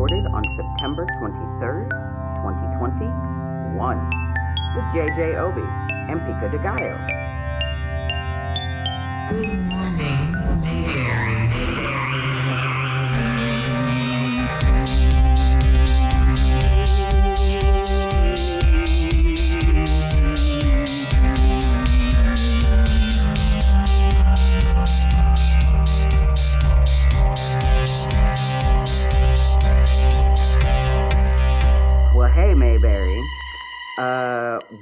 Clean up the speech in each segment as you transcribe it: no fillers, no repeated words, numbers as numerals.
recorded on September 23rd, 2021, with JJ Obee and Pico de Gallo. Good morning, Mayberry. Well, hey, Mayberry.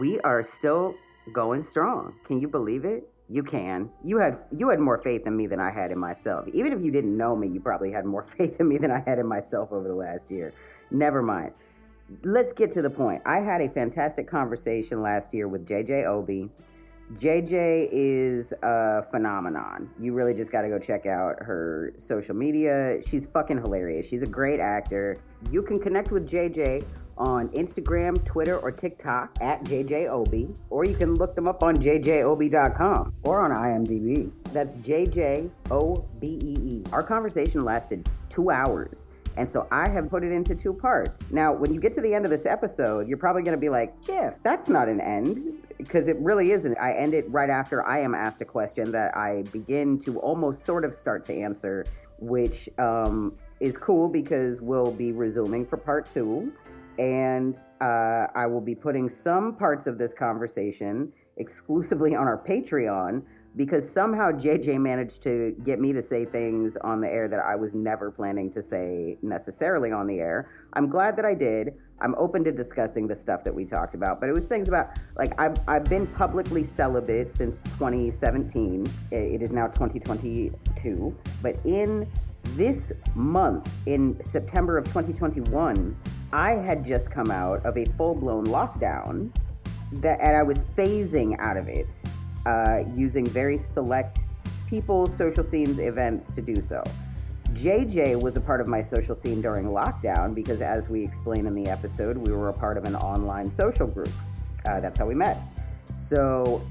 We are still going strong. Can you believe it? You can. You had more faith in me than I had in myself. Even if you didn't know me, you probably had more faith in me than I had in myself over the last year. Never mind. Let's get to the point. I had a fantastic conversation last year with JJ Obee. JJ is a phenomenon. You really just got to go check out her social media. She's fucking hilarious. She's a great actor. You can connect with JJ on Instagram, Twitter, or TikTok at JJ Obee, or you can look them up on jjobee.com or on IMDb. That's JJOBEE. Our conversation lasted 2 hours. And so I have put it into 2 parts. Now, when you get to the end of this episode, you're probably going to be like, Shift, that's not an end. Because it really isn't. I end it right after I am asked a question that I begin to almost sort of start to answer, which is cool because we'll be resuming for part 2. And I will be putting some parts of this conversation exclusively on our Patreon, because somehow JJ managed to get me to say things on the air that I was never planning to say necessarily on the air. I'm glad that I did. I'm open to discussing the stuff that we talked about, but it was things about, like, I've been publicly celibate since 2017. It is now 2022. But in this month, in September of 2021, I had just come out of a full-blown lockdown, and I was phasing out of it, using very select people, social scenes, events to do so. JJ was a part of my social scene during lockdown because, as we explain in the episode, we were a part of an online social group. That's how we met. So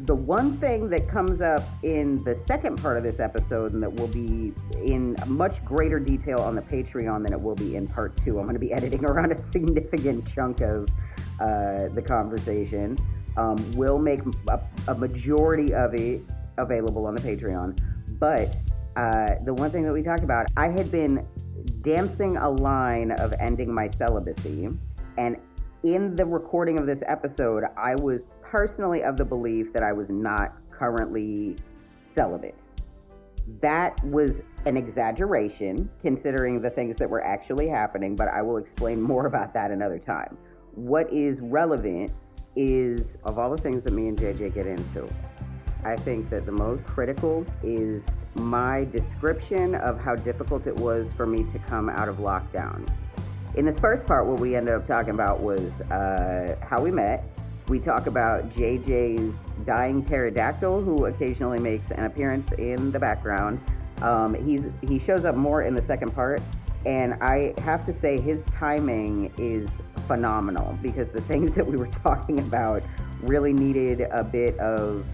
the one thing that comes up in the second part of this episode, and that will be in much greater detail on the Patreon than it will be in part 2. I'm going to be editing around a significant chunk of the conversation. We'll make a majority of it available on the Patreon. But the one thing that we talked about, I had been dancing a line of ending my celibacy. And in the recording of this episode, I was personally of the belief that I was not currently celibate. That was an exaggeration considering the things that were actually happening, but I will explain more about that another time. What is relevant is, of all the things that me and JJ get into, I think that the most critical is my description of how difficult it was for me to come out of lockdown. In this first part, what we ended up talking about was how we met. We talk about JJ's dying pterodactyl, who occasionally makes an appearance in the background. He shows up more in the second part, and I have to say his timing is phenomenal because the things that we were talking about really needed a bit of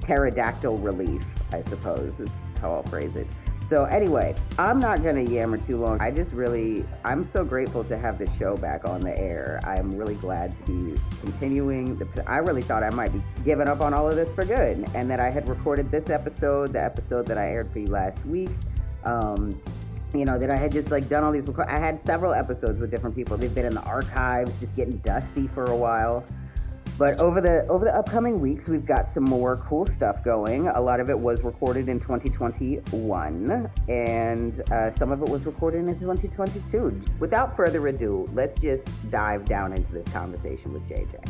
pterodactyl relief, I suppose is how I'll phrase it. So anyway, I'm not going to yammer too long. I'm so grateful to have this show back on the air. I'm really glad to be continuing. I really thought I might be giving up on all of this for good, and that I had recorded this episode, the episode that I aired for you last week. That I had just done all these. I had several episodes with different people. They've been in the archives, just getting dusty for a while. But over the upcoming weeks, we've got some more cool stuff going. A lot of it was recorded in 2021, and some of it was recorded in 2022. Without further ado, let's just dive down into this conversation with JJ.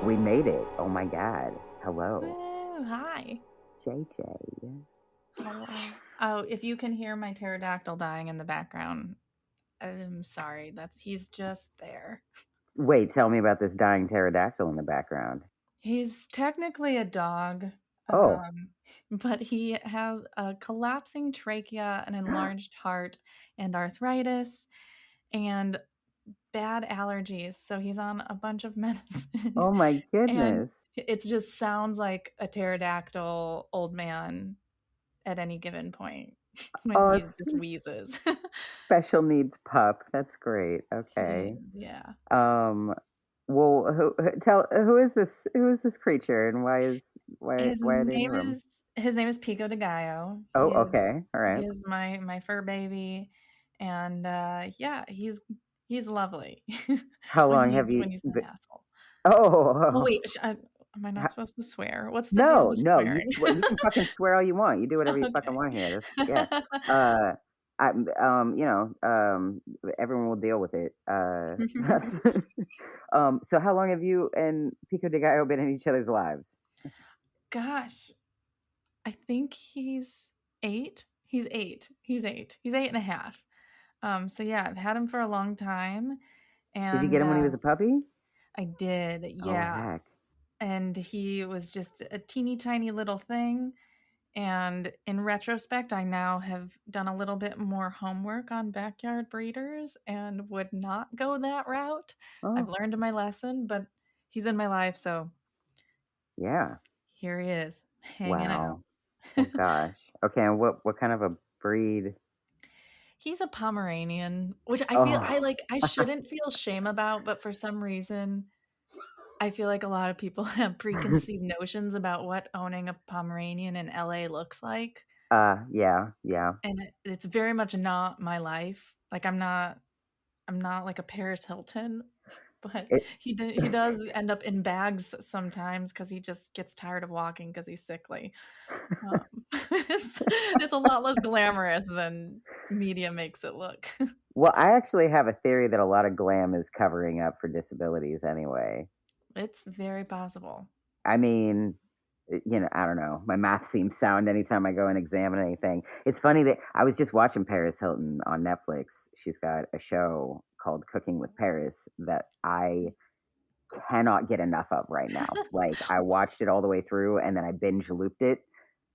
We made it. Oh my God. Hello. Woo, hi. JJ. Hello. Oh, if you can hear my pterodactyl dying in the background, I'm sorry. He's just there. Wait, tell me about this dying pterodactyl in the background. He's technically a dog. Oh. But he has a collapsing trachea, an enlarged heart, and arthritis. And bad allergies, so he's on a bunch of medicine. Oh my And goodness. it just sounds like a pterodactyl old man at any given point when Oh, he just wheezes. special needs pup. That's great. He Okay. is, yeah. Um, well, who is this creature and why are they in the room? His name is Pico de Gallo. Oh, okay. All He right. is my fur baby, and yeah, he's lovely How when long have you when he's an been? asshole. Oh Oh, wait, am I not supposed to swear? What's the deal no, with no, swearing? you can fucking swear all you want. You do whatever you fucking Okay. want here. This yeah. Uh I you know, everyone will deal with it. That's so how long have you and Pico de Gallo been in each other's lives? That's Gosh, I think he's 8. He's 8. He's 8. He's 8.5. So yeah, I've had him for a long time, Did you get and him when he was a puppy? I did, Oh yeah. heck. And he was just a teeny tiny little thing. And in retrospect, I now have done a little bit more homework on backyard breeders and would not go that route. I've Oh, learned my lesson, but he's in my life, so yeah. here he is, hanging out. Wow. Oh gosh. Okay, and what kind of a breed? He's a Pomeranian, which Oh. I shouldn't feel shame about, but for some reason, I feel like a lot of people have preconceived notions about what owning a Pomeranian in LA looks like. Yeah, yeah. And it's very much not my life. Like I'm not like a Paris Hilton, but It he does end up in bags sometimes because he just gets tired of walking because he's sickly. It's a lot less glamorous than media makes it look. well, I actually have a theory that a lot of glam is covering up for disabilities anyway. It's very possible. I mean, I don't know. My math seems sound anytime I go and examine anything. It's funny that I was just watching Paris Hilton on Netflix. She's got a show called Cooking with Paris that I cannot get enough of right now. Like I watched it all the way through and then I binge looped it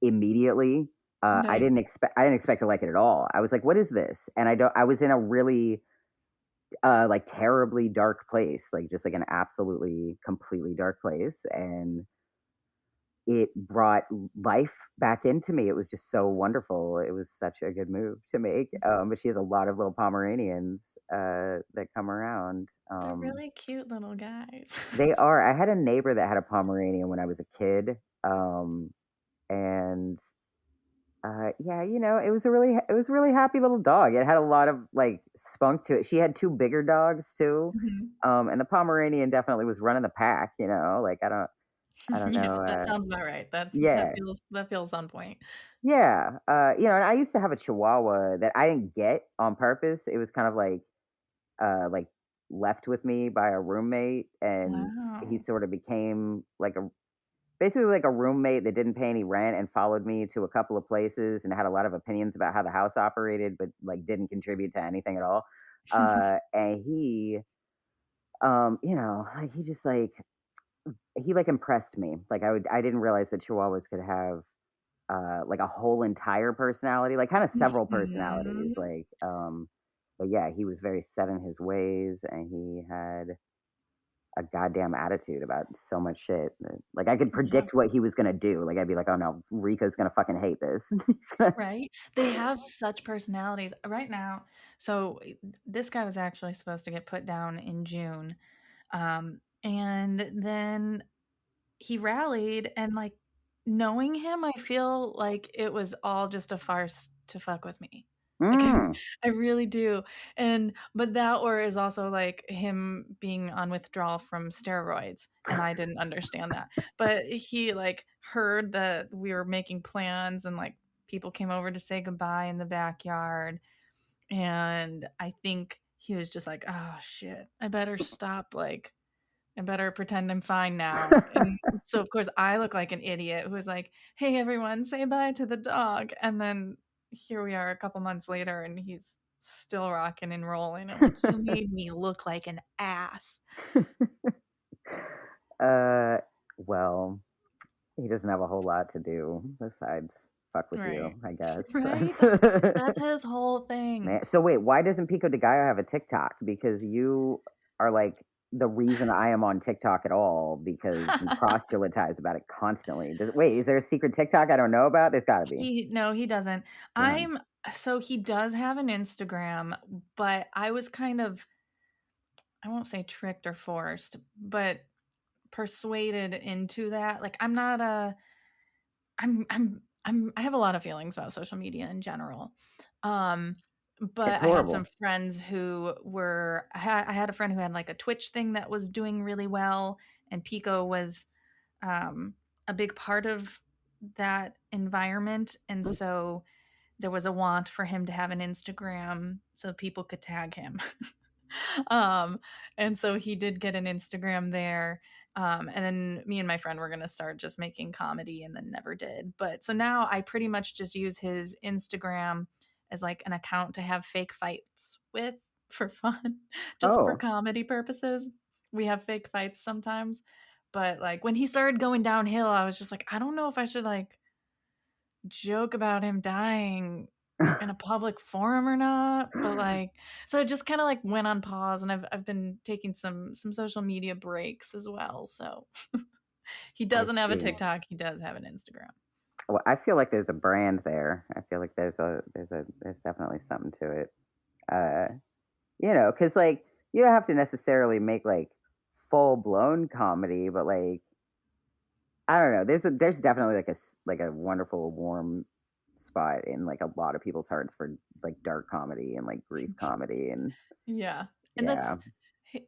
immediately. Nice. I didn't expect to like it at all. I was like, what is this? And I was in a really like terribly dark place, like just like an absolutely completely dark place. And it brought life back into me. It was just so wonderful. It was such a good move to make. But she has a lot of little Pomeranians that come around. They're really cute little guys. They are. I had a neighbor that had a Pomeranian when I was a kid, and yeah, it was a really happy little dog. It had a lot of like spunk to it. She had two bigger dogs too, Mhm. and the Pomeranian definitely was running the pack. Like I don't Yeah, know. that sounds about right. Yeah, That feels on point. yeah. And I used to have a Chihuahua that I didn't get on purpose. It was kind of like left with me by a roommate, and he Wow. sort of became like a basically like a roommate that didn't pay any rent and followed me to a couple of places and had a lot of opinions about how the house operated, but like didn't contribute to anything at all. And he, like he just like impressed me. Like I didn't realize that Chihuahuas could have like a whole entire personality, like kind of several personalities. Mhm. But yeah, he was very set in his ways, and he had a goddamn attitude about so much shit. Like I could Yeah. predict what he was gonna do. Like I'd be like, oh no, Rico's gonna fucking hate this. Right? They have such personalities. Right now, so this guy was actually supposed to get put down in June. And then he rallied and like knowing him, I feel like it was all just a farce to fuck with me. Like Mm. I really do. And but that or is also like him being on withdrawal from steroids and I didn't understand that. But he like heard that we were making plans and like people came over to say goodbye in the backyard and I think he was just like, "Oh shit. I better stop like I better pretend I'm fine now." And so, of course, I look like an idiot who was like, "Hey, everyone, say bye to the dog." And then here we are a couple months later, and he's still rocking and rolling. I'm like, "You made me look like an ass." uh, well, he doesn't have a whole lot to do besides fuck with you, Right. I guess. Right? That's That's his whole thing. man. So wait, why doesn't Pico de Gallo have a TikTok? Because you are like the reason I am on TikTok at all because you proselytize about it constantly. Wait, is there a secret TikTok I don't know about? There's got to be. No, he doesn't. Damn. I'm so he does have an Instagram, but I was kind of, I won't say tricked or forced, but persuaded into that. Like I'm not a I have a lot of feelings about social media in general. Um, It's but I had some horrible. friends who were I had a friend who had like a Twitch thing that was doing really well, and Pico was um, a big part of that environment, and Hmm. so there was a want for him to have an Instagram so people could tag him. um, and so he did get an Instagram there. And then me and my friend were gonna start just making comedy and then never did. But so now I pretty much just use his Instagram as like an account to have fake fights with for fun, just for Oh, comedy purposes. We have fake fights sometimes. But like when he started going downhill, I was just like, I don't know if I should like joke about him dying in a public forum or not, but like so it just kind of like went on pause, and I've been taking some social media breaks as well. So he I doesn't have a see. TikTok, he does have an Instagram. Well, I feel like there's a brand there. I feel like there's definitely something to it. Uh, because like you don't have to necessarily make like full blown comedy, but like I don't know. There's definitely like like a wonderful warm spot in like a lot of people's hearts for like dark comedy and like grief comedy and Yeah. And yeah.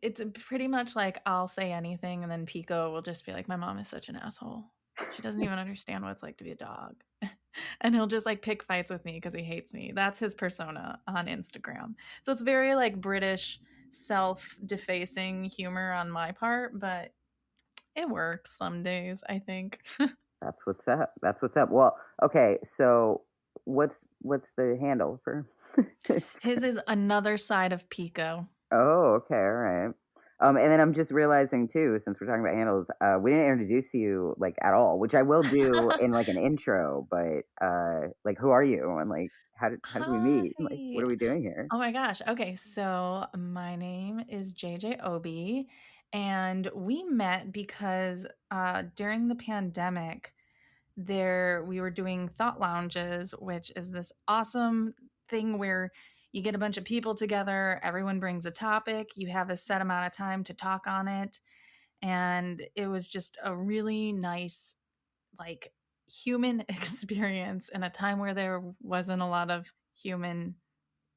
it's pretty much like I'll say anything and then Pico will just be like, my mom is such an asshole. She doesn't even understand what it's like to be a dog. And he'll just like pick fights with me because he hates me. That's his persona on Instagram. So it's very like British self-defacing humor on my part, but it works some days, I think. That's what's up. That's what's up. Well, okay, so what's the handle for His Instagram? is another side of Pico. Oh, okay, all right. And then I'm just realizing too, since we're talking about handles, we didn't introduce you like at all, which I will do in like an intro. But like, who are you? And like, how did we meet? Like, Hi. what are we doing here? Oh my gosh. Okay, so my name is JJ Obee, and we met because during the pandemic, there we were doing thought lounges, which is this awesome thing where you get a bunch of people together, everyone brings a topic, you have a set amount of time to talk on it, and it was just a really nice like human experience in a time where there wasn't a lot of human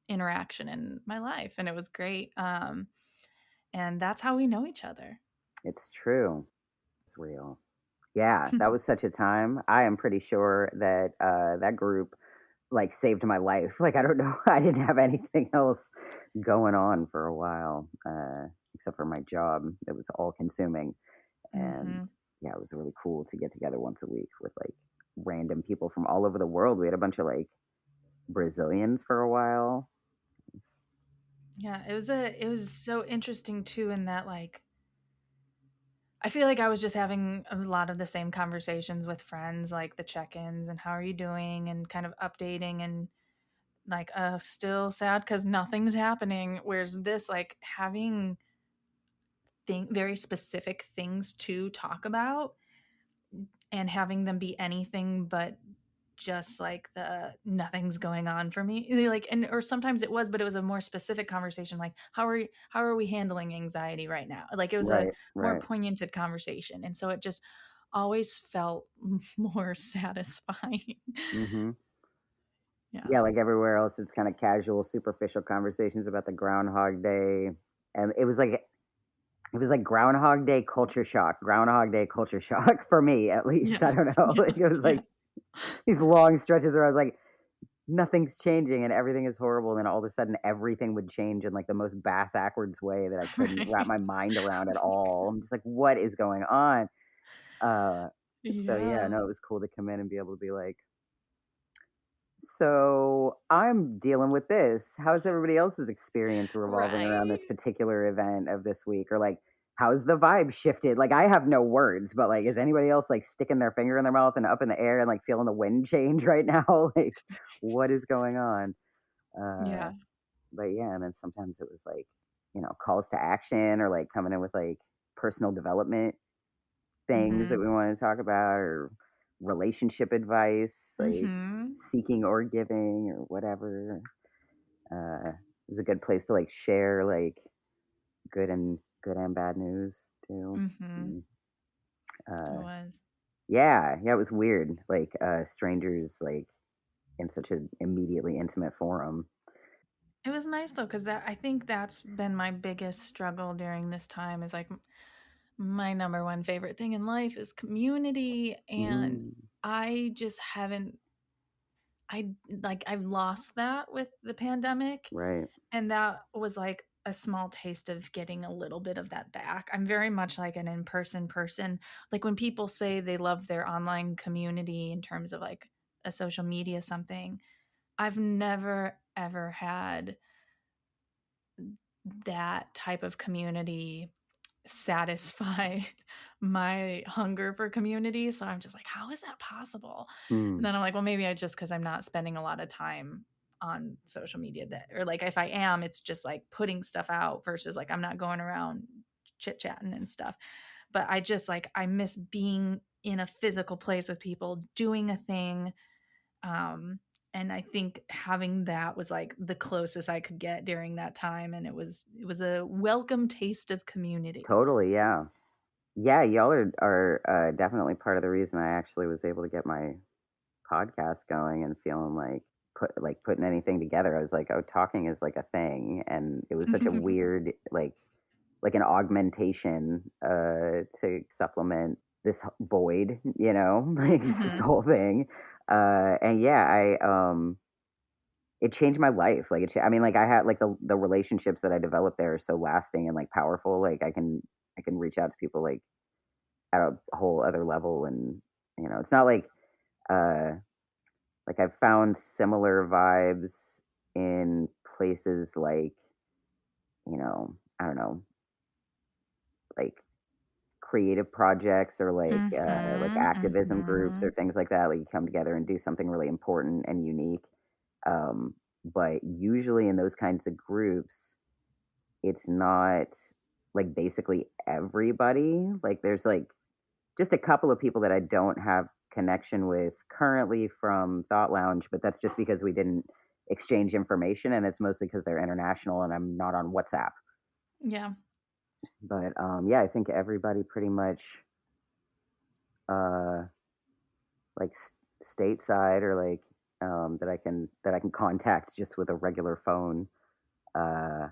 interaction in my life, and it was great. And that's how we know each other. It's true. It's real. Yeah, that was such a time. I am pretty sure that that group like saved my life. Like I don't know, I didn't have anything else going on for a while, except for my job. It was all consuming, and Hmm. yeah, it was really cool to get together once a week with like random people from all over the world. We had a bunch of like Brazilians for a while. It's- Yeah, it was so interesting too in that like I feel like I was just having a lot of the same conversations with friends, like the check-ins and how are you doing and kind of updating and like still sad because nothing's happening. Whereas this like having very specific things to talk about and having them be anything but just like the nothing's going on for me like and or sometimes it was but it was a more specific conversation like how are we handling anxiety right now like it was a right, more right. poignant conversation and so it just always felt more satisfying. Hmm. Yeah. Yeah, like everywhere else, it's kind of casual, superficial conversations about the Groundhog Day, and it was like Groundhog Day culture shock. Groundhog Day culture shock for me, at least. Yeah. I don't know. Yeah. Like it was Yeah. like these long stretches where I was like, nothing's changing and everything is horrible. And then all of a sudden, everything would change in like the most bass backwards way that I couldn't wrap Right. my mind around at all. I'm just like, what is going on? Uh, so yeah, Yeah. no, it was cool to come in and be able to be like, so I'm dealing with this. How's everybody else's experience revolving around Right. this particular event of this week? Or like, how's the vibe shifted? Like, I have no words, but like, is anybody else like sticking their finger in their mouth and up in the air and like feeling the wind change right now? Like, what is going on? Uh, Yeah. but yeah, and then sometimes it was like, calls to action or like coming in with like personal development things that Mhm. we want to talk about or relationship advice, like Mhm. seeking or giving or whatever. It was a good place to like share like good and bad news too. Mhm. Mm. It Uh, was. yeah, it was weird. Like strangers, like in such an immediately intimate forum. It was nice though, because that I think that's been my biggest struggle during this time is like my number one favorite thing in life is community, and Mm, I just haven't I've lost that with the pandemic, right. and that was like a small taste of getting a little bit of that back. I'm very much like an in-person person. Like when people say they love their online community in terms of like a social media something, I've never ever had that type of community satisfy my hunger for community. So I'm just like, how is that possible? And Mm, then I'm like, well, maybe I just because I'm not spending a lot of time on social media that, or like if I am, it's just like putting stuff out versus like I'm not going around chit chatting and stuff. But I just like, I miss being in a physical place with people doing a thing. Um, and I think having that was like the closest I could get during that time, and it was a welcome taste of community. totally. Yeah. Yeah. Y'all are definitely part of the reason I actually was able to get my podcast going and feeling like putting anything together. I was like, oh, talking is like a thing, and it was such a weird like an augmentation to supplement this void, like just this Mhm. whole thing. And yeah, it changed my life. Like I mean, like I had like the relationships that I developed there are so lasting and like powerful. Like I can reach out to people like at a whole other level, and it's not uh like I've found similar vibes in places like I don't know, like creative projects or like Mhm, activism groups or mhm. things like that. Like you come together and do something really important and unique. But usually in those kinds of groups, it's not like basically everybody. Like there's like just a couple of people that I don't have connection with currently from Thought Lounge, but that's just because we didn't exchange information, and it's mostly because they're international and I'm not on WhatsApp. Yeah. But yeah, I think everybody pretty much uh, like stateside or like that I can contact just with a regular phone. Uh,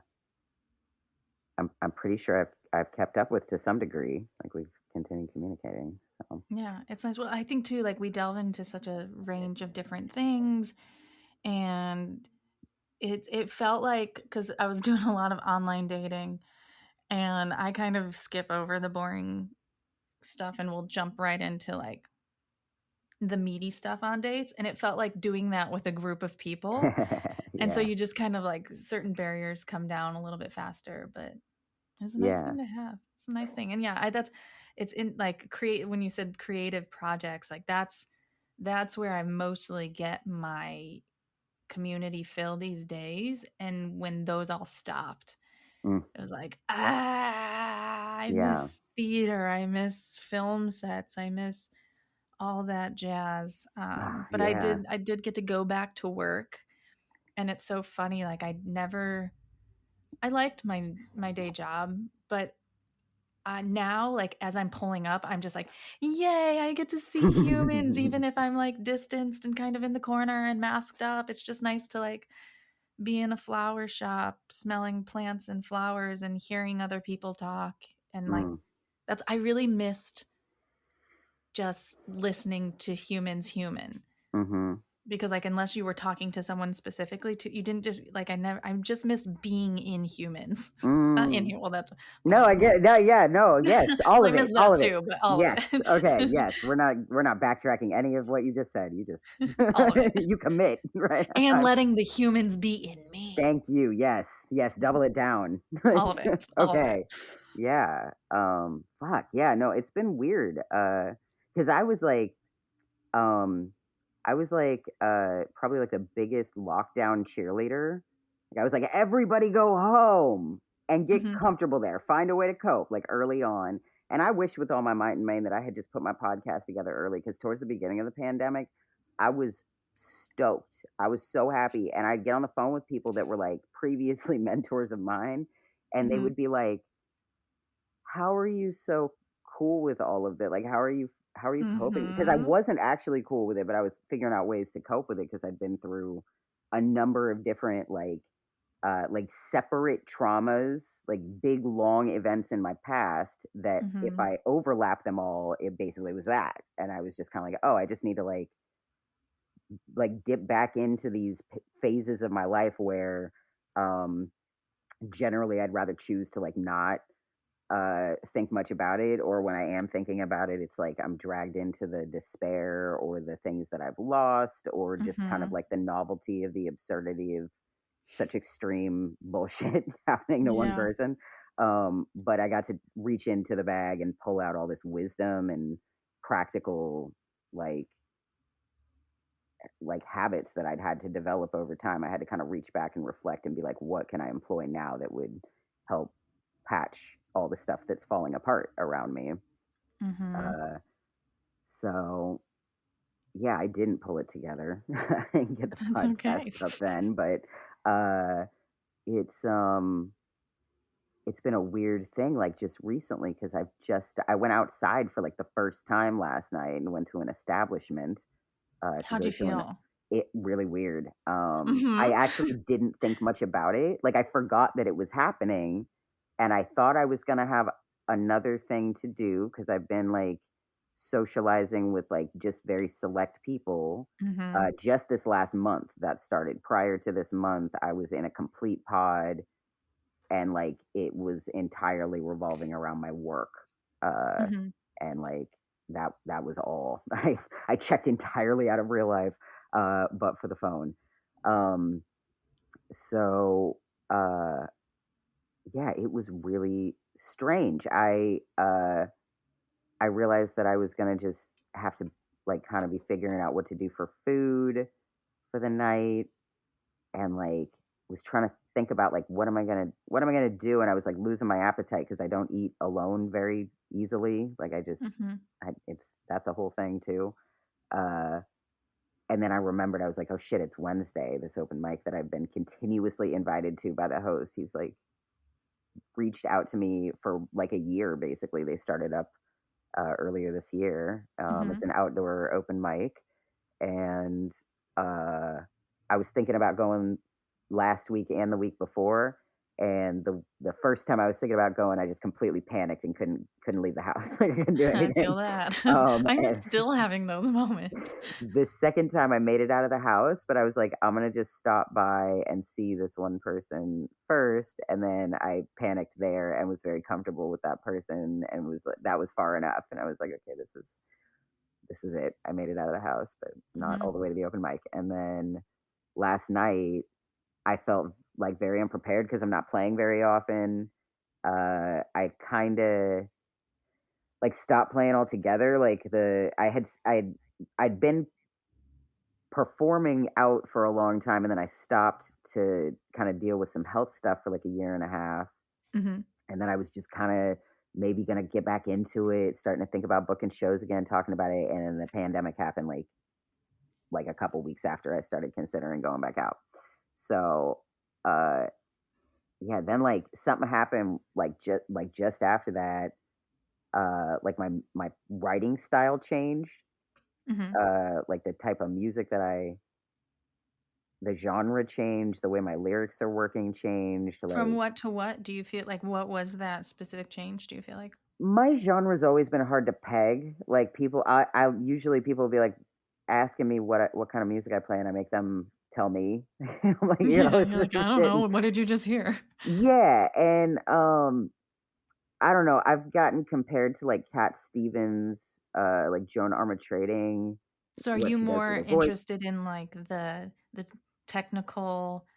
I'm pretty sure I've kept up with to some degree. Like we've continued communicating. So Yeah, it's nice. Well, I think too, like we delve into such a range of different things, and it felt like because I was doing a lot of online dating, and I kind of skip over the boring stuff and we'll jump right into like the meaty stuff on dates, and it felt like doing that with a group of people, and so yeah, you just kind of like certain barriers come down a little bit faster, but it's a nice yeah. thing to have. It's a nice thing. And yeah, that's it's in like create when you said creative projects, like that's where I mostly get my community fill these days. And when those all stopped, Mm, it was like, I yeah. miss theater, I miss film sets, I miss all that jazz. But I Yeah. did I did get to go back to work, and it's so funny. Like I liked my day job, but now, like as I'm pulling up, I'm just like, yay! I get to see humans, even if I'm like distanced and kind of in the corner and masked up. It's just nice to like be in a flower shop, smelling plants and flowers, and hearing other people talk. And like Mm, that's I really missed just listening to humans human mm-hmm. because like unless you were talking to someone specifically, to you didn't just like I just miss being in humans. Not in Mm. here. Well, that's No, I wrong get word. no, yeah, no, yes, all Well, I of it, miss all that of it. too, but all of Yes, okay, it. yes. We're not backtracking any of what you just said. You just All of it. you commit, right? And letting the humans be in me. Thank you. Yes, yes. Double it down. All of it. All of it. Okay. Yeah. Fuck. Yeah. No, it's been weird. Because um, I was like, probably like the biggest lockdown cheerleader. Like I was like, everybody go home and get Hmm. comfortable there. Find a way to cope, like early on. And I wish with all my might and main that I had just put my podcast together early because towards the beginning of the pandemic, I was stoked. I was so happy. And I'd get on the phone with people that were like previously mentors of mine, and they Hmm. would be like, how are you so cool with all of it? Like, how are you coping? Because I Hmm. wasn't actually cool with it, but I was figuring out ways to cope with it because I'd been through a number of different like separate traumas, like big long events in my past that if Hmm. I overlap them all, it basically was that. And I was just kind of like, oh, I just need to like dip back into these phases of my life where um generally I'd rather choose to like not think much about it, or when I am thinking about it, it's like I'm dragged into the despair or the things that I've lost, or just kind of Hmm. like the novelty of the absurdity of such extreme bullshit happening to one Yeah. person. But I got to reach into the bag and pull out all this wisdom and practical like habits that I'd had to develop over time. I had to kind of reach back and reflect and be like, what can I employ now that would help patch all the stuff that's falling apart around me? Hmm. Uh, so yeah, I didn't pull it together and get the That's okay. podcast up then, but uh, it's um it's been a weird thing like just recently because I went outside for like the first time last night and went to an establishment to How'd go you to an feel? it really weird. I Hmm. actually didn't think much about it. Like I forgot that it was happening, and I thought I was gonna have another thing to do because I've been like socializing with like just very select people. Hmm. Just this last month that started. Prior to this month, I was in a complete pod, and like it was entirely revolving around my work. Uh, Hmm. and like that was all. I checked entirely out of real life, but for the phone. Um, so uh, yeah, it was really strange. I realized that I was gonna just have to like kind of be figuring out what to do for food for the night, and like was trying to think about like what am I gonna do, and I was like losing my appetite because I don't eat alone very easily. Like Hmm. it's that's a whole thing too. Uh, and then I remembered I was like, oh shit, it's Wednesday. This open mic that I've been continuously invited to by the host. He's like reached out to me for like a year. Basically, they started up earlier this year. It's Hmm. an outdoor open mic, and uh, I was thinking about going last week and the week before. And the first time I was thinking about going, I just completely panicked and couldn't leave the house. Like I couldn't do I feel anything. that. I'm And still having those moments. the second time I made it out of the house, but I was like, I'm gonna just stop by and see this one person first, and then I panicked there and was very comfortable with that person, and was like, that was far enough, and I was like, okay, this is it. I made it out of the house, but not Hmm. all the way to the open mic. And then last night, I felt like very unprepared because I'm not playing very often. I kind of like stopped playing altogether. Like I'd been performing out for a long time, and then I stopped to kind of deal with some health stuff for like a year and a half, Hmm. and then I was just kind of maybe gonna get back into it, starting to think about booking shows again, talking about it, and then the pandemic happened like a couple weeks after I started considering going back out. So uh yeah, then like something happened like just after that. Like my writing style changed. Hmm. Like the type of music that I the genre changed, the way my lyrics are working changed. From Like what to what do you feel like? What was that specific change? Do you feel like? my genre's always been hard to peg. Like people I usually people will be like asking me what kind of music I play, and I make them tell me. I'm like, "You're gonna Yeah, you're listen to like, some I don't shit," and know. What did you just hear? yeah, and, I don't know, I've gotten compared to, like, Cat Stevens, like, Joan Armatrading, So are what you she does with more her voice. interested in like the technical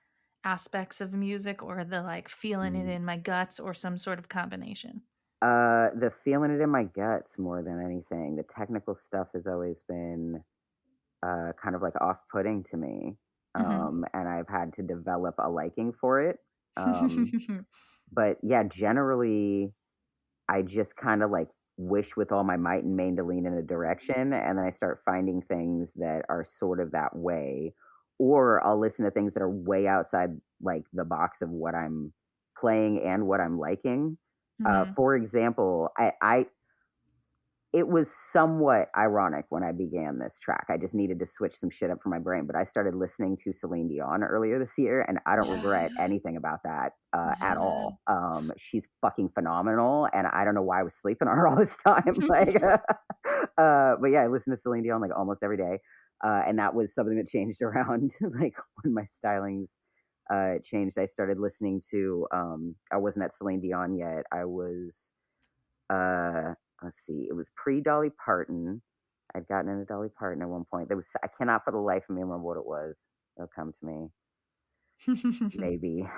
aspects of music or the like feeling it Mm. in my guts or some sort of combination? The feeling it in my guts more than anything. The technical stuff has always been, kind of, like, off-putting to me, Mhm. and I've had to develop a liking for it, but, yeah, generally I just kinda, like, wish with all my might and main to lean in a direction, and then I start finding things that are sort of that way, or I'll listen to things that are way outside, like, the box of what I'm playing and what I'm liking. Mhm. For example, it was somewhat ironic when I began this track. I just needed to switch some shit up for my brain, but I started listening to Celine Dion earlier this year, and I don't Yeah. regret anything about that at all. Yes. She's fucking phenomenal, and I don't know why I was sleeping on her all this time. Like, but yeah, I listen to Celine Dion like almost every day, and that was something that changed around like when my stylings changed. I started listening to. I wasn't at Celine Dion yet. I was uh, let's see, it was pre Dolly Parton. I'd gotten into Dolly Parton at one point. There was I cannot for the life of me remember what it was. It'll come to me. Maybe.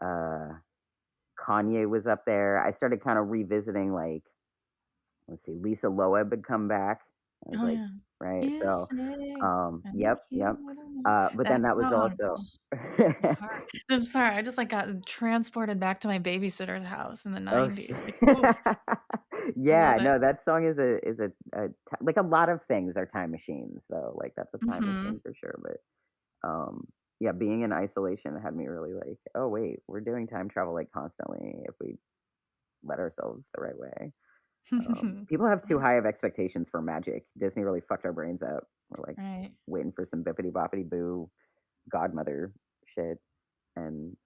Uh Kanye was up there. I started kind of revisiting like let's see, Lisa Loeb had come back. I was Oh like, yeah. right. You So say I yep, hear yep. what I want. But That then that was song. also Oh, my heart. I'm sorry. I just like got transported back to my babysitter's house in the oh shit. 90s. Like, oof, Yeah, love it. no, that song is like a lot of things are time machines though. Like that's a time Mhm. machine for sure. But yeah, being in isolation had me really like, oh wait, we're doing time travel like constantly if we let ourselves the right way. People have too high of expectations for magic. Disney really fucked our brains up. We're like Right. waiting for some bippity boppity boo godmother shit. And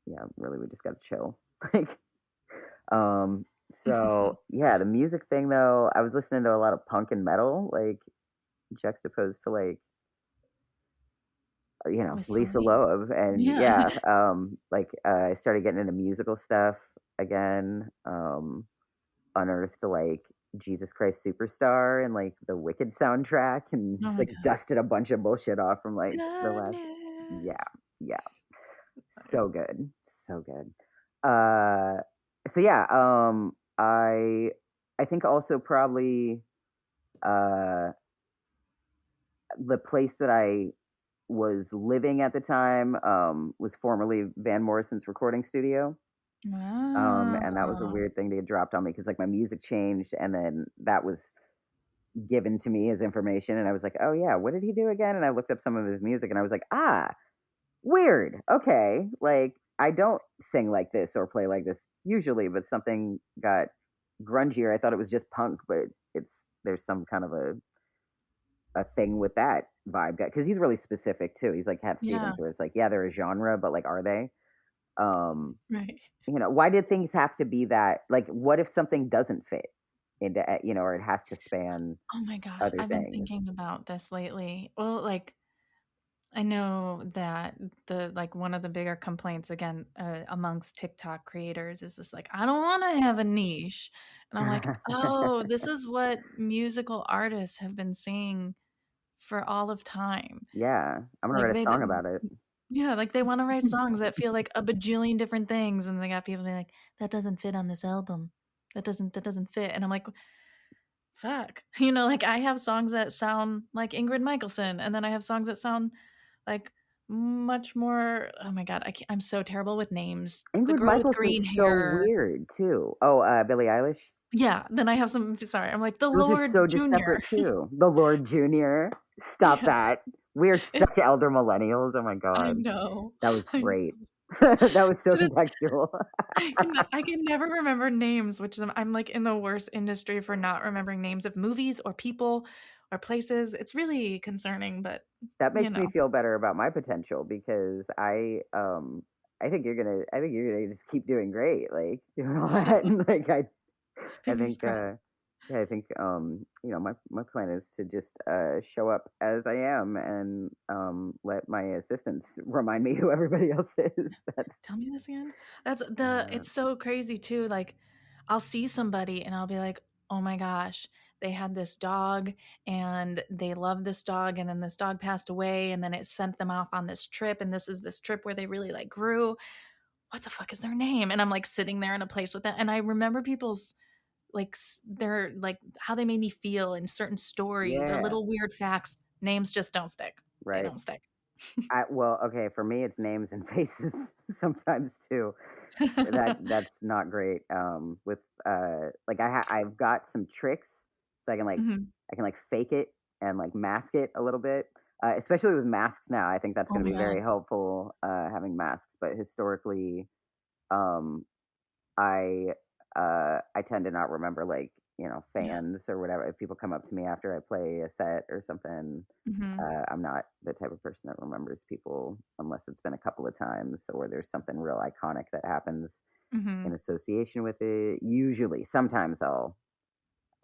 yeah, really we just gotta chill. Like so yeah, the music thing though, I was listening to a lot of punk and metal, like juxtaposed to like With Lisa Celine. Loeb, and Yeah. yeah, like I started getting into musical stuff again. Unearthed like Jesus Christ Superstar and like the Wicked soundtrack, and Oh just my like god. dusted a bunch of bullshit off from like the Good last. Yeah, news. yeah, Nice. so good, so good. Uh, so yeah, I think also probably uh the place that I was living at the time was formerly Van Morrison's recording studio. And that was a Wow. weird thing to get dropped on me because like my music changed, and then that was given to me as information, and I was like, oh yeah, what did he do again? And I looked up some of his music, and I was like, ah, weird. Okay, like I don't sing like this or play like this usually, but something got grungier. I thought it was just punk, but there's some kind of a thing with that vibe because he's really specific too. He's like Cat Yeah. Stevens, where it's like, yeah, they're a genre, but like, are they? Um, Right. why did things have to be that? Like, what if something doesn't fit into, or it has to span Oh my god. other I've been things? thinking about this lately. Well, like I know that the like one of the bigger complaints again amongst TikTok creators is just like I don't want to have a niche, and I'm like, oh, this is what musical artists have been saying for all of time. Yeah, I'm gonna Like write a they, song about it. yeah, like they want to write songs that feel like a bajillion different things, and they got people being like, that doesn't fit on this album. That doesn't fit, and I'm like, fuck, like I have songs that sound like Ingrid Michaelson, and then I have songs that sound like much more oh my god, I'm so terrible with names. The Ingrid girl with green Michaelson's so hair. weird too. Oh, Billie Eilish. Yeah, then I have some sorry, I'm like, the Those are Lord so Junior. disparate too. The Lord Junior. Stop Yeah, that. We're it's such elder millennials. Oh my I god, know. that was I know. great. That was so But it's contextual. I can never remember names, which is I'm, like, in the worst industry for not remembering names of movies or people or places. It's really concerning, but, That you makes me know, feel better about my potential because I think you're gonna just keep doing great, like doing all that, and like I fingers think crossed. Yeah, I think my plan is to just show up as I am and let my assistants remind me who everybody else is. That's Tell me this again. That's the uh, it's so crazy too. Like I'll see somebody and I'll be like, "Oh my gosh, they had this dog and they loved this dog and then this dog passed away and then it sent them off on this trip and this is this trip where they really like grew. What the fuck is their name?" And I'm like sitting there in a place with that and I remember people's like their like how they made me feel in certain stories or yeah, little weird facts. Names just don't stick. They right. don't stick. Well, okay, for me it's names and faces sometimes too. That's not great. With like I've got some tricks so Mhm. I can like fake it and like mask it a little bit. Especially with masks now, I think that's Oh going to my be very god. helpful having masks. But historically, um, I tend to not remember like Yeah. fans or whatever. If people come up to me after I play a set or something, Mhm. I'm not the type of person that remembers people unless it's been a couple of times or there's something real iconic that happens in Mhm. association with it. Usually, sometimes I'll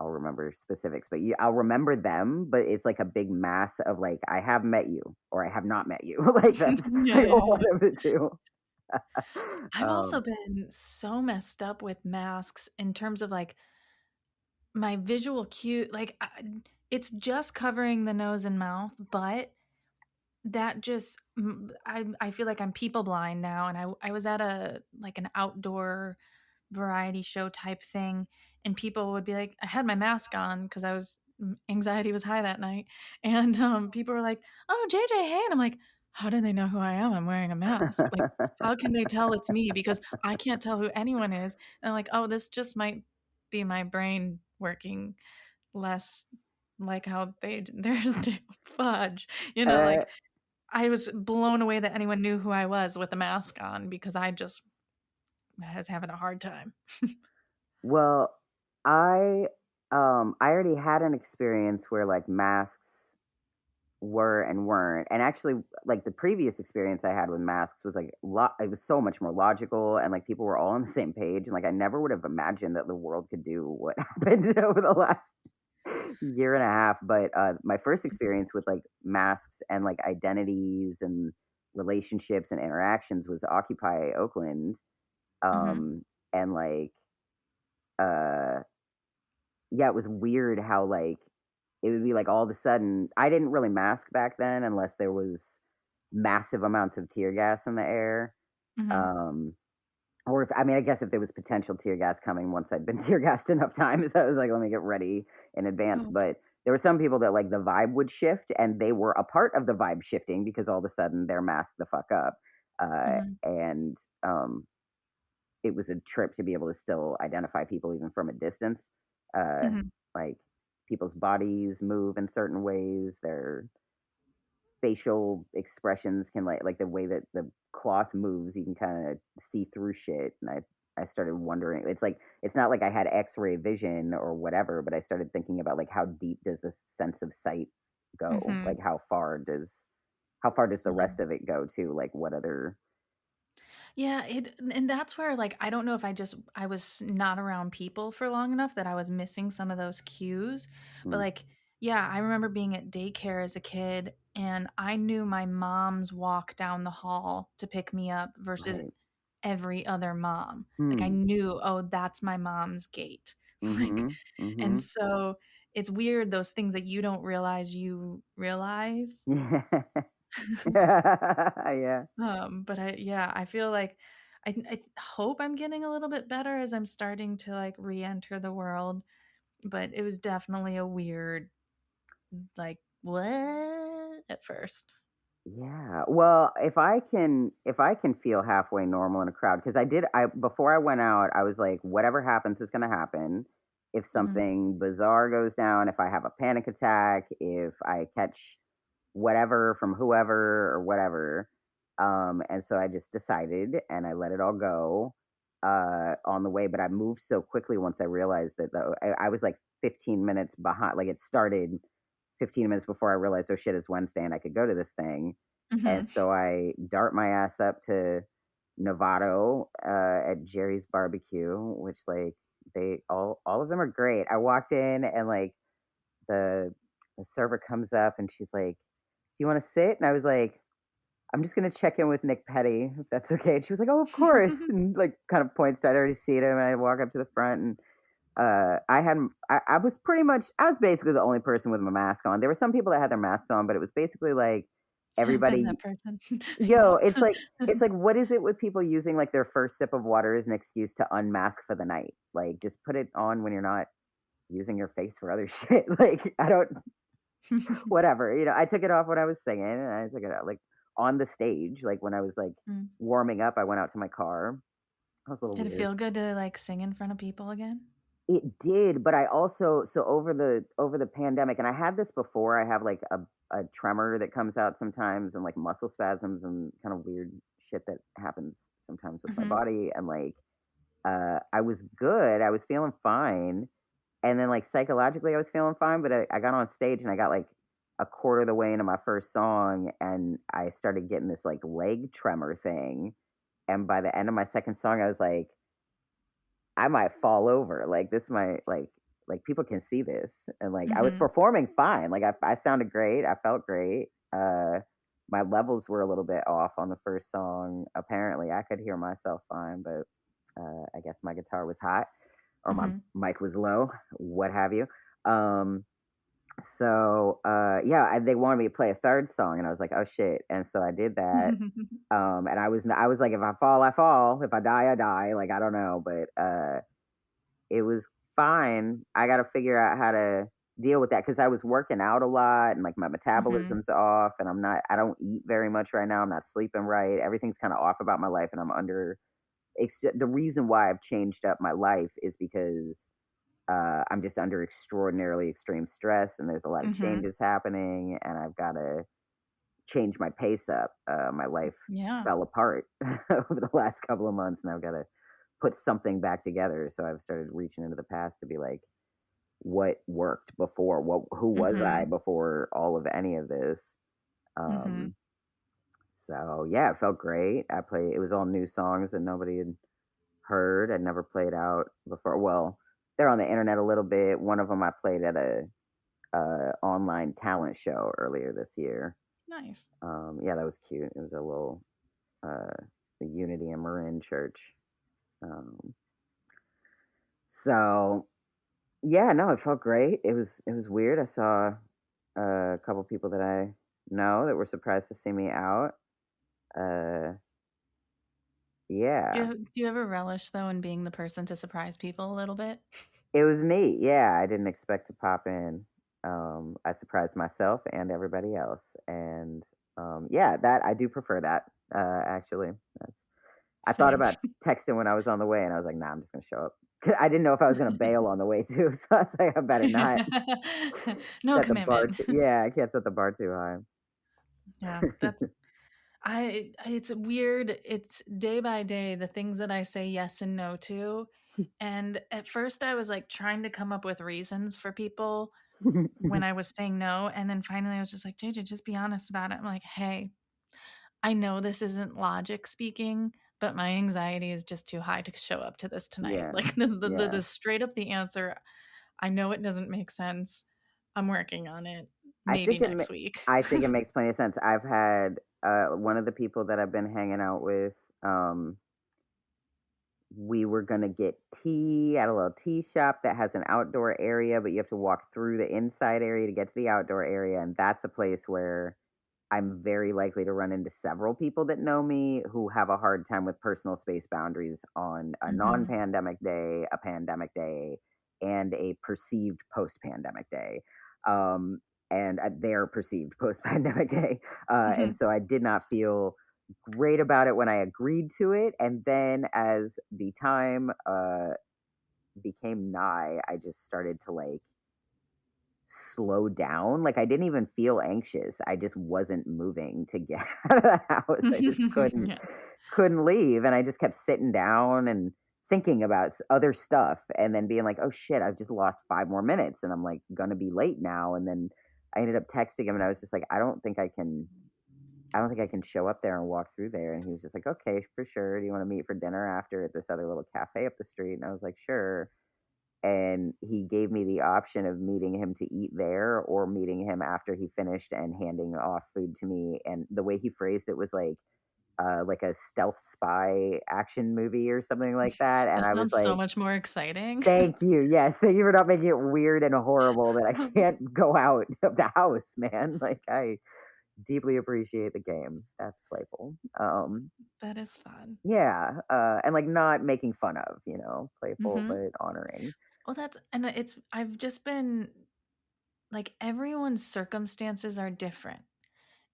remember specifics, but I'll remember them. But it's like a big mass of like I have met you or I have not met you. Like that's Yeah, like yeah, one yeah. of the two. I've also um, been so messed up with masks in terms of like my visual cue. Like, it's just covering the nose and mouth, but that just I feel like I'm people blind now, and I was at a like an outdoor variety show type thing, and people would be like, I had my mask on because anxiety was high that night, and people were like, "Oh, JJ, hey," and I'm like, "How do they know who I am? I'm wearing a mask. Like, how can they tell it's me? Because I can't tell who anyone is." And I'm like, "Oh, this just might be my brain working less." Like how theirs do fudge, uh, like I was blown away that anyone knew who I was with a mask on because I just was having a hard time. well, I already had an experience where like masks were and weren't. And actually, like the previous experience I had with masks was like it was so much more logical and like people were all on the same page. And like I never would have imagined that the world could do what happened over the last year and a half. But my first experience with like masks and like identities and relationships and interactions was Occupy Oakland. Mhm, And like uh yeah, it was weird how like it would be like all of a sudden I didn't really mask back then unless there was massive amounts of tear gas in the air. mhm. Um, or if I mean, I guess if there was potential tear gas coming once I'd been tear gassed enough times, I was like, let me get ready in advance. Oh, But there were some people that like the vibe would shift, and they were a part of the vibe shifting because all of a sudden they're masked the fuck up. mhm, And it was a trip to be able to still identify people even from a distance. Uh, mhm, like people's bodies move in certain ways, their facial expressions can like the way that the cloth moves, you can kind of see through shit. And I started wondering. It's like it's not like I had X-ray vision or whatever, but I started thinking about like how deep does this sense of sight go? Like mhm. how far does the Yeah. rest of it go to? Like what other? Yeah, and that's where like I don't know if I was not around people for long enough that I was missing some of those cues. But Hmm, like yeah, I remember being at daycare as a kid and I knew my mom's walk down the hall to pick me up versus right. every other mom. Like I Hmm. knew, oh, that's my mom's gate. Like Mm-hmm. and Mm-hmm. so it's weird those things that you don't realize you realize. Yeah. Yeah. But I feel like I hope I'm getting a little bit better as I'm starting to like re-enter the world, but it was definitely a weird like what at first. Yeah. Well, if I can feel halfway normal in a crowd, because I before I went out, I was like, whatever happens is gonna happen. If Mhm. something bizarre goes down, if I have a panic attack, if I catch whatever from whoever or whatever. And so I just decided and I let it all go on the way. But I moved so quickly once I realized that I was like 15 minutes behind. Like it started 15 minutes before I realized, oh shit, it's Wednesday and I could go to this thing. And Mhm. so I dart my ass up to Novato at Jerry's Barbecue, which like they all of them are great. I walked in and like the the server comes up and she's like, "Do you want to sit?" And I was like, "I'm just gonna check in with Nick Petty if that's okay." And she was like, "Oh, of course," and like kind of points to I'd already seen him, and I walk up to the front and I was pretty much I was basically the only person with my mask on. There were some people that had their masks on, but it was basically like I've been that everybody. person. Yo, Yep. it's like what is it with people using like their first sip of water as an excuse to unmask for the night? Like just put it on when you're not using your face for other shit. Like I don't whatever. I took it off when I was singing and I took it out like on the stage, like when I was like Mm. warming up, I went out to my car. That was a little Did it weird. feel good to like sing in front of people again? It did, but I also so over the pandemic, and I had this before. I have like a tremor that comes out sometimes, and like muscle spasms and kind of weird shit that happens sometimes with my Hmm. body. And like, I was good. I was feeling fine, and then like psychologically, I was feeling fine. But I got on stage and I got like a quarter of the way into my first song, and I started getting this like leg tremor thing. And by the end of my second song, I was like, I might fall over. Like this might like people can see this. And like I was Hmm. performing fine. Like I sounded great. I felt great. My levels were a little bit off on the first song. Apparently I could hear myself fine, but I guess my guitar was hot or my Hmm. mic was low, what have you. Um so yeah, they wanted me to play a third song and I was like, oh shit. And so I did that. And I was like, if I fall, I fall. If I die, I die. Like I don't know, but it was fine. I got to figure out how to deal with that because I was working out a lot and like my Hmm. metabolism's off and I don't eat very much right now. I'm not sleeping right. Everything's kind of off about my life and I'm under. The reason why I've changed up my life is because I'm just under extraordinarily extreme stress and there's a lot of Hmm. changes happening and I've got to change my pace up. My life Yeah. fell apart over the last couple of months and I've got to put something back together. So I've started reaching into the past to be like, what worked before? Who was I Hmm. before all of any of this? Hmm. Um, so yeah, it felt great. It was all new songs that nobody had heard. I'd never played out before. Well, they're on the internet a little bit. One of them I played at a online talent show earlier this year. Nice. Yeah, that was cute. It was a little the Unity and Marin Church. Um, so yeah, no, it felt great. It was weird. I saw a couple people that I know that were surprised to see me out. Uh, yeah, Do you ever relish though in being the person to surprise people a little bit? it was neat. Yeah, I didn't expect to pop in. I surprised myself and everybody else, and yeah, that I do prefer that. Actually, that's I thought Same. about texting when I was on the way, and I was like, nah, I'm just gonna show up. 'Cause I didn't know if I was gonna bail on the way too, so I was like, I better not No set the bar commitment. too. Yeah, I can't set the bar too high. Yeah, that's it's weird. It's day by day the things that I say yes and no to. And at first I was like trying to come up with reasons for people when I was saying no, and then finally I was just like, JJ, just be honest about it. I'm like, hey, I know this isn't logic speaking, but my anxiety is just too high to show up to this tonight. Yeah, Like this yeah. is straight up the answer. I know it doesn't make sense. I'm working on it. I Maybe think it. next week. I think it makes plenty of sense. I've had one of the people that I've been hanging out with. We were gonna get tea at a little tea shop that has an outdoor area, but you have to walk through the inside area to get to the outdoor area, and that's a place where I'm very likely to run into several people that know me who have a hard time with personal space boundaries on a Hmm. non-pandemic day, a pandemic day, and a perceived post-pandemic day. Um, and their perceived post-pandemic day. And Hmm. so I did not feel great about it when I agreed to it. And then as the time became nigh, I just started to like slow down. Like I didn't even feel anxious. I just wasn't moving to get out of the house. I just couldn't Yeah. couldn't leave and I just kept sitting down and thinking about other stuff and then being like, "Oh shit, I've just lost 5 more minutes and I'm like going to be late now." And then I ended up texting him and I was just like, I don't think I can show up there and walk through there." And he was just like, "Okay, for sure. Do you want to meet for dinner after at this other little cafe up the street?" And I was like, "Sure." and he gave me the option of meeting him to eat there or meeting him after he finished and handing off food to me. And the way he phrased it was like a stealth spy action movie or something like that. And That I was sounds so like, much more exciting. thank you. Yes, thank you for not making it weird and horrible that I can't go out of the house, man. Like I deeply appreciate the game. That's playful. That is fun. Yeah, and like not making fun of, playful Mhm. but honoring. Well, I've just been like, everyone's circumstances are different.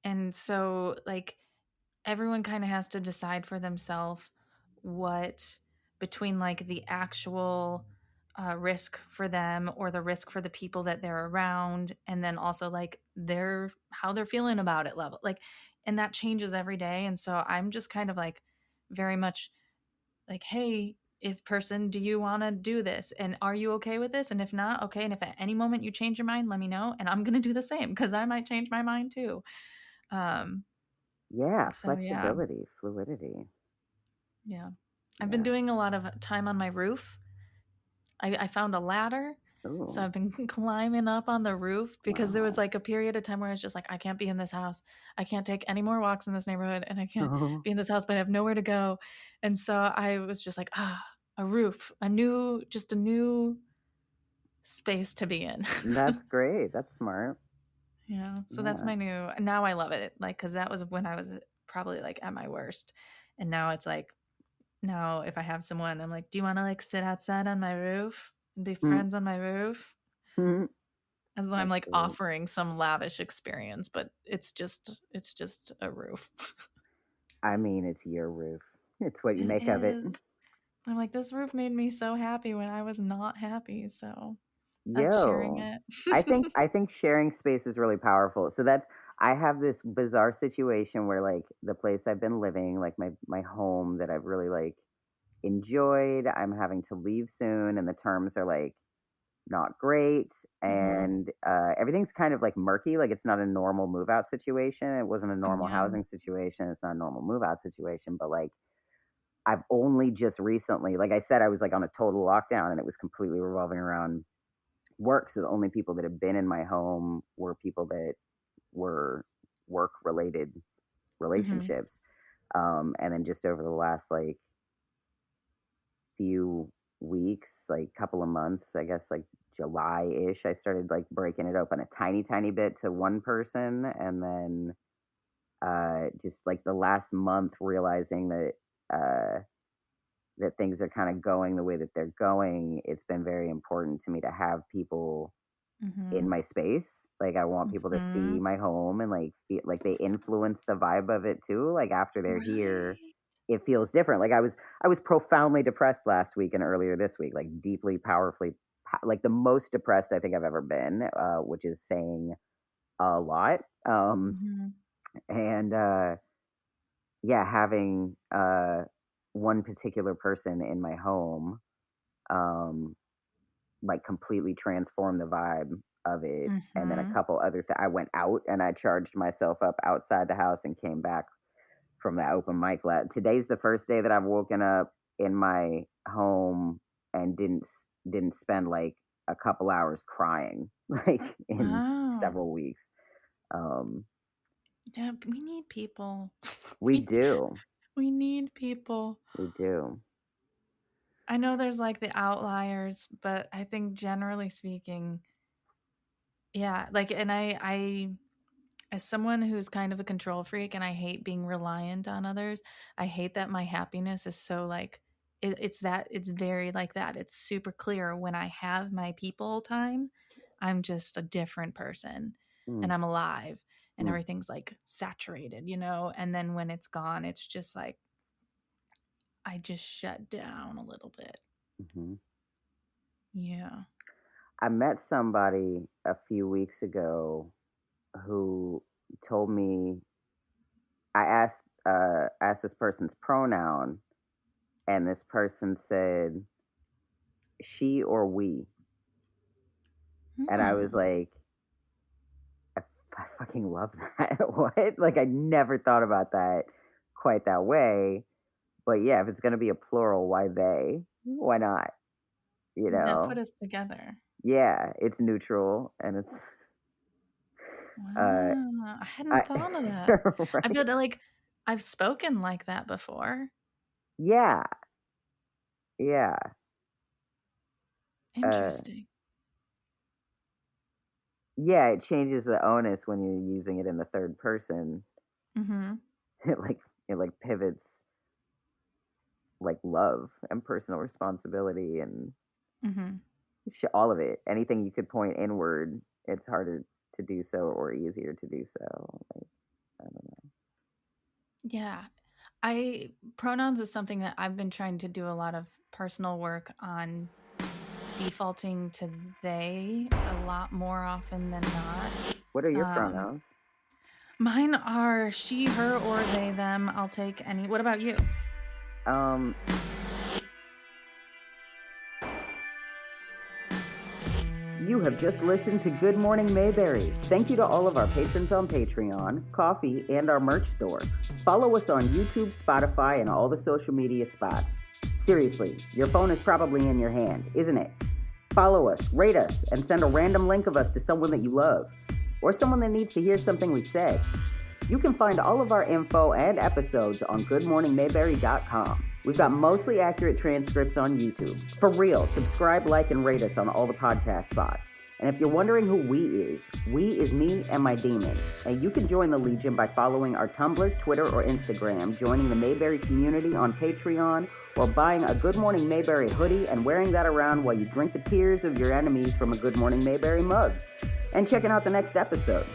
And so, like, everyone kind of has to decide for themselves what, between like the actual risk for them or the risk for the people that they're around, and then also like their how they're feeling about it level. Like, and that changes every day. And so I'm just kind of like very much like, hey, if person, do you want to do this? And are you okay with this? And if not, okay. And if at any moment you change your mind, let me know. And I'm going to do the same because I might change my mind too. Um, Yeah, so yeah, flexibility, fluidity. yeah. I've been Yeah. doing a lot of time on my roof. I found a ladder. So Ooh, I've been climbing up on the roof because there was wow. like a period of time where I was just like, I can't be in this house. I can't take any more walks in this neighborhood and I can't be in this house, but I have nowhere to go. And so I was just like, a roof, just a new space to be in. That's great. That's smart. Yeah. So that's Yeah. my new, now I love it. Like, cause that was when I was probably like at my worst. And now it's like, now if I have someone, I'm like, do you want to like sit outside on my roof and be Mm, friends on my roof? mm. As though I'm That's like great. offering some lavish experience, but it's just a roof. I mean, it's your roof. It's what you It make of it. is. I'm like, this roof made me so happy when I was not happy. So like sharing Yo, it. I think sharing space is really powerful. So I have this bizarre situation where like the place I've been living, like my home that I've really like enjoyed, I'm having to leave soon and the terms are like not great Hmm. and everything's kind of like murky, like it's not a normal move out situation. It wasn't a normal Yeah. housing situation. It's not a normal move out situation, but like I've only just recently, like I said, I was like on a total lockdown and it was completely revolving around work. So the only people that have been in my home were people that were work related Hmm. relationships. And then just over the last like few weeks, like couple of months, I guess like July ish, I started like breaking it open a tiny, tiny bit to one person. And then just like the last month realizing that things are kind of going the way that they're going, it's been very important to me to have people Hmm. in my space. Like I want people to Hmm. see my home and like feel like they influence the vibe of it too. Like after they're here, Right. it feels different. Like I was profoundly depressed last week and earlier this week, like deeply powerfully like the most depressed I think I've ever been, which is saying a lot. Hmm. And yeah, having one particular person in my home um like completely transformed the vibe of it. And then a Hmm. couple other I went out and I charged myself up outside the house and came back from that open mic. Today's the first day that I've woken up in my home and didn't spend like a couple hours crying like in Wow. several weeks. Um, Yeah, we need people. we we, do, we need people. we do. I know there's like the outliers, but I think generally speaking, yeah, like, and as someone who's kind of a control freak and I hate being reliant on others, I hate that my happiness is so like, it's very like that. It's super clear when I have my people time, I'm just a different person and Mm, I'm alive and mm, everything's like saturated, and then when it's gone, it's just like, I just shut down a little bit. mhm. Yeah. I met somebody a few weeks ago who told me I asked this person's pronoun, and this person said she or we, and I was Hmm. like, I fucking love that. What? Like I never thought about that quite that way. But yeah, if it's gonna be a plural, why they? Why not? you that put know. us together. Yeah, it's neutral and it's uh Wow, I hadn't I thought of that. I right. bet like I've spoken like that before. Yeah. Yeah. Uh Interesting. yeah, it changes the onus when you're using it in the third person. Mhm. It like it like pivots like love and personal responsibility and Mhm. all of it. Anything you could point inward, it's harder to do so or easier to do so. Like, I don't know. Yeah. I pronouns is something that I've been trying to do a lot of personal work on defaulting to they a lot more often than not. What are your Um, pronouns? Mine are she, her, or they, them. I'll take any. What about you? Um, you have just listened to Good Morning Mayberry. Thank you to all of our patrons on Patreon, Coffee, and our merch store. Follow us on YouTube, Spotify, and all the social media spots. Seriously, your phone is probably in your hand, isn't it? Follow us, rate us, and send a random link of us to someone that you love, or someone that needs to hear something we said. You can find all of our info and episodes on goodmorningmayberry.com. We've got mostly accurate transcripts on YouTube. For real, subscribe, like, and rate us on all the podcast spots. And if you're wondering who we is me and my demons. And you can join the Legion by following our Tumblr, Twitter, or Instagram, joining the Mayberry community on Patreon, or buying a Good Morning Mayberry hoodie and wearing that around while you drink the tears of your enemies from a Good Morning Mayberry mug. And checking out the next episode.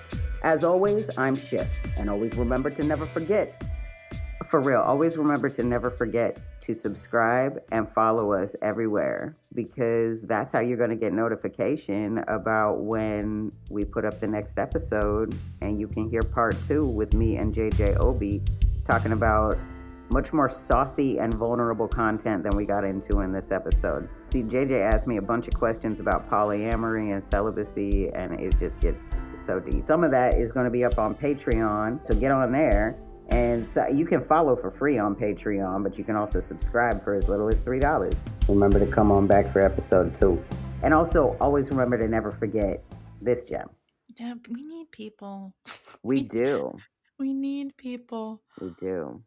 As always, I'm Shift, and always remember to never forget, for real, always remember to never forget to subscribe and follow us everywhere, because that's how you're going to get notification about when we put up the next episode, and you can hear part 2 with me and JJ Obee talking about much more saucy and vulnerable content than we got into in this episode. See, JJ asked me a bunch of questions about polyamory and celibacy, and it just gets so deep. Some of that is going to be up on Patreon, so get on there. And so you can follow for free on Patreon, but you can also subscribe for as little as $3. Remember to come on back for episode 2. And also, always remember to never forget this gem. Yeah, we need people. We do. We need people. We do.